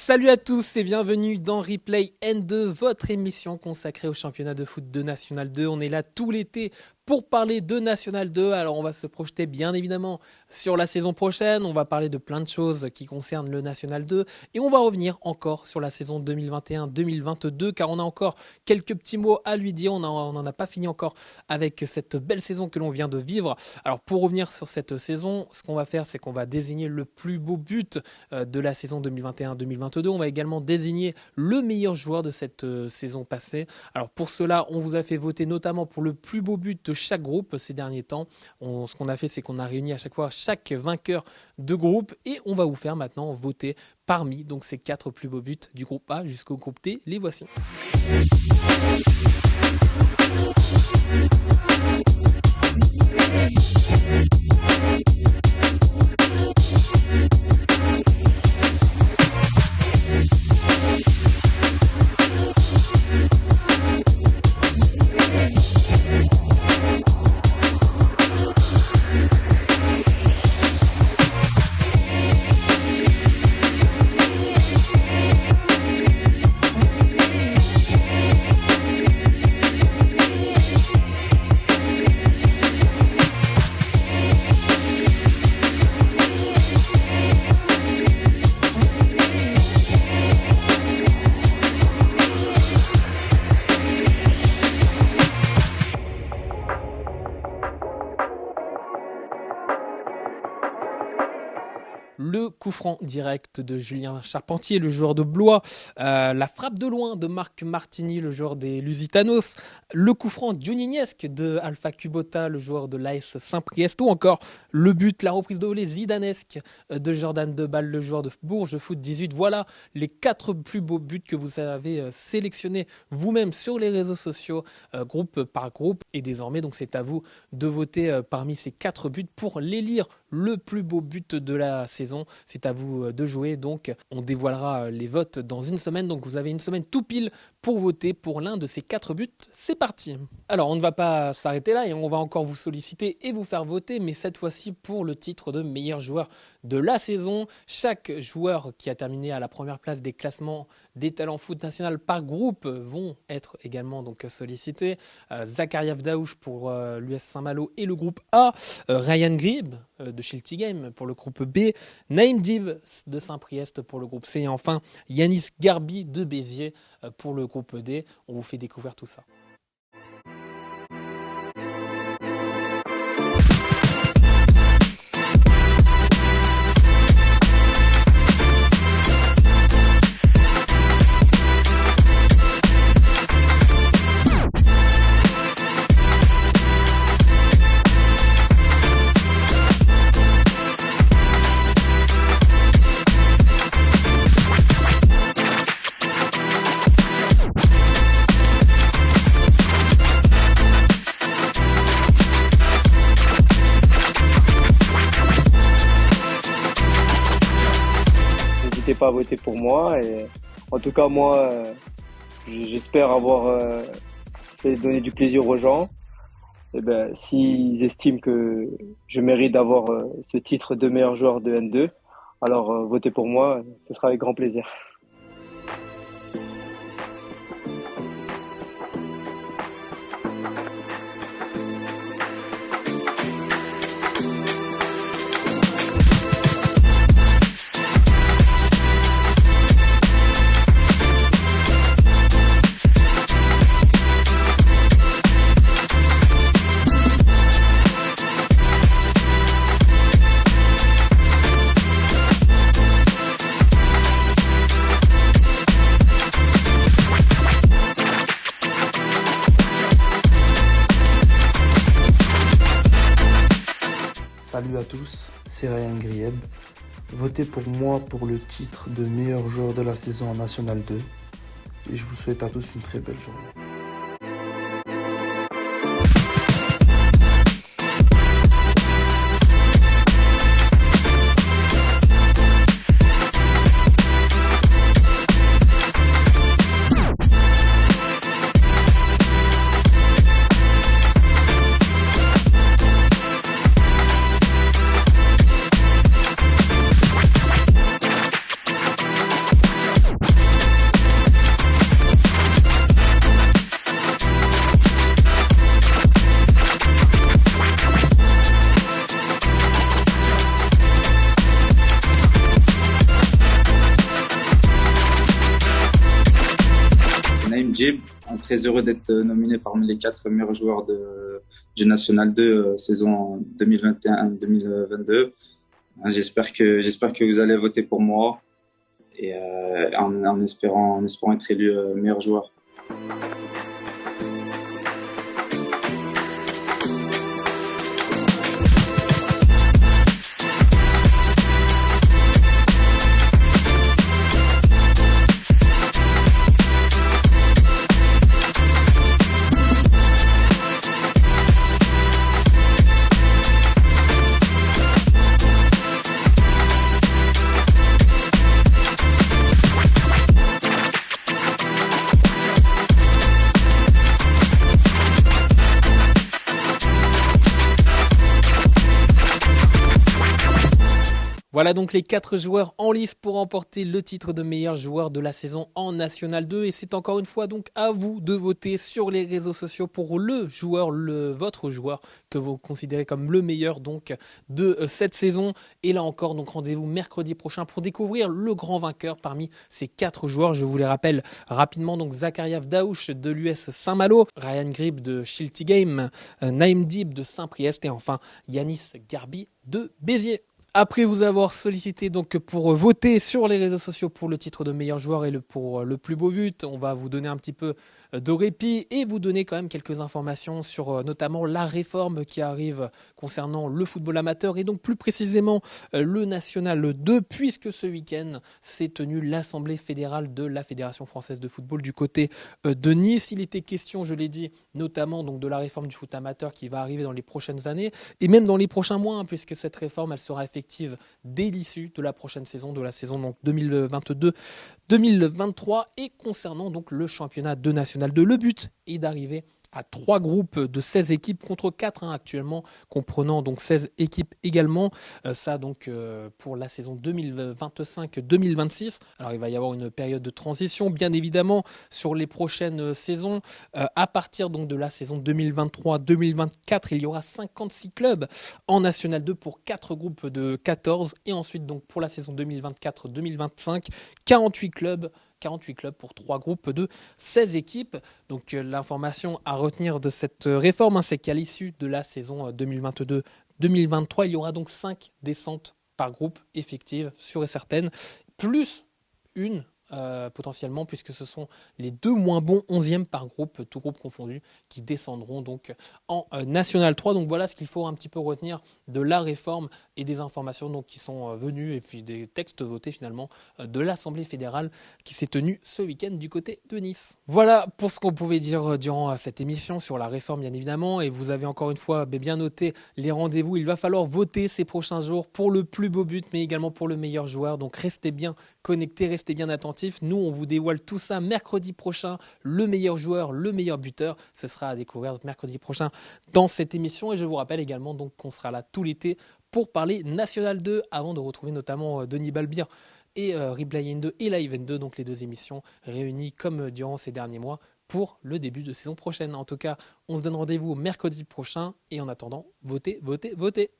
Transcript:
Salut à tous et bienvenue dans Replay N2, votre émission consacrée au championnat de foot de National 2. On est là tout l'été pour parler de National 2. Alors on va se projeter bien évidemment sur la saison prochaine. On va parler de plein de choses qui concernent le National 2 et on va revenir encore sur la saison 2021-2022 car on a encore quelques petits mots à lui dire. On n'en a pas fini encore avec cette belle saison que l'on vient de vivre. Alors pour revenir sur cette saison, ce qu'on va faire, c'est qu'on va désigner le plus beau but de la saison 2021-2022. On va également désigner le meilleur joueur de cette saison passée. Alors pour cela, on vous a fait voter notamment pour le plus beau but de chaque groupe ces derniers temps. Ce qu'on a fait, c'est qu'on a réuni à chaque fois chaque vainqueur de groupe et on va vous faire maintenant voter parmi donc ces 4 plus beaux buts du groupe A jusqu'au groupe D. Les voici. Le coup franc direct de Julien Charpentier, le joueur de Blois. La frappe de loin de Marc Martini, le joueur des Lusitanos. Le coup franc gianniniesque de Alpha Kubota, le joueur de l'AS Saint-Priest. Ou encore le but, la reprise de volée zidanesque de Jordan Debal, le joueur de Bourges Foot 18. Voilà les 4 plus beaux buts que vous avez sélectionnés vous-même sur les réseaux sociaux, groupe par groupe. Et désormais, donc, c'est à vous de voter parmi ces 4 buts pour l'élire le plus beau but de la saison. C'est à vous de jouer, donc on dévoilera les votes dans une semaine, donc vous avez une semaine tout pile pour voter pour l'un de ces 4 buts. C'est parti. Alors on ne va pas s'arrêter là et on va encore vous solliciter et vous faire voter, mais cette fois-ci pour le titre de meilleur joueur de la saison. Chaque joueur qui a terminé à la première place des classements des talents foot national par groupe vont être également donc sollicités. Zakariav Daouche pour l'US Saint-Malo et le groupe A, Ryan Grieb de Chilty Game pour le groupe B, Naïm Dib de Saint-Priest pour le groupe C et enfin Yanis Garbi de Béziers pour le groupe D. On vous fait découvrir tout ça. N'hésitez pas à voter pour moi et en tout cas moi j'espère avoir fait donner du plaisir aux gens. Et ben s'ils estiment que je mérite d'avoir ce titre de meilleur joueur de N2, alors votez pour moi, ce sera avec grand plaisir. Salut à tous, c'est Ryan Grieb. Votez pour moi pour le titre de meilleur joueur de la saison en National 2 et je vous souhaite à tous une très belle journée. très heureux d'être nominé parmi les 4 meilleurs joueurs du National 2 saison 2021-2022. J'espère que vous allez voter pour moi et en espérant être élu meilleur joueur. Voilà donc les 4 joueurs en lice pour remporter le titre de meilleur joueur de la saison en National 2 et c'est encore une fois donc à vous de voter sur les réseaux sociaux pour votre joueur que vous considérez comme le meilleur donc de cette saison. Et là encore donc rendez-vous mercredi prochain pour découvrir le grand vainqueur parmi ces 4 joueurs. Je vous les rappelle rapidement donc Zakaria Daouche de l'US Saint-Malo, Ryan Grieb de Shilty Game, Naïm Dib de Saint-Priest et enfin Yanis Garbi de Béziers. Après vous avoir sollicité donc pour voter sur les réseaux sociaux pour le titre de meilleur joueur et pour le plus beau but, on va vous donner un petit peu de répit et vous donner quand même quelques informations sur notamment la réforme qui arrive concernant le football amateur et donc plus précisément le National 2 puisque ce week-end s'est tenue l'Assemblée fédérale de la Fédération française de football du côté de Nice. Il était question, je l'ai dit, notamment donc de la réforme du foot amateur qui va arriver dans les prochaines années et même dans les prochains mois puisque cette réforme elle sera effective dès l'issue de la prochaine saison, de la saison donc 2022-2023 et concernant donc le championnat de National 2, le but est d'arriver à 3 groupes de 16 équipes contre 4 actuellement, comprenant donc 16 équipes également. Ça donc pour la saison 2025-2026. Alors il va y avoir une période de transition bien évidemment sur les prochaines saisons. À partir donc de la saison 2023-2024, il y aura 56 clubs en National 2 pour 4 groupes de 14 et ensuite donc pour la saison 2024-2025, 48 clubs pour 3 groupes de 16 équipes. Donc l'information à retenir de cette réforme, c'est qu'à l'issue de la saison 2022-2023, il y aura donc 5 descentes par groupe effectives, sûres et certaines, plus une potentiellement, puisque ce sont les 2 moins bons 11e par groupe, tout groupe confondu, qui descendront donc en National 3. Donc voilà ce qu'il faut un petit peu retenir de la réforme et des informations donc, qui sont venues et puis des textes votés finalement de l'Assemblée fédérale qui s'est tenue ce week-end du côté de Nice. Voilà pour ce qu'on pouvait dire durant cette émission sur la réforme bien évidemment, et vous avez encore une fois bien noté les rendez-vous. Il va falloir voter ces prochains jours pour le plus beau but mais également pour le meilleur joueur, donc restez bien connectés, restez bien attentifs. Nous, on vous dévoile tout ça mercredi prochain. Le meilleur joueur, le meilleur buteur, ce sera à découvrir mercredi prochain dans cette émission. Et je vous rappelle également donc, qu'on sera là tout l'été pour parler National 2 avant de retrouver notamment Denis Balbir et Replay N2 et Live N2, donc les 2 émissions réunies comme durant ces derniers mois pour le début de saison prochaine. En tout cas, on se donne rendez-vous mercredi prochain et en attendant, votez, votez, votez.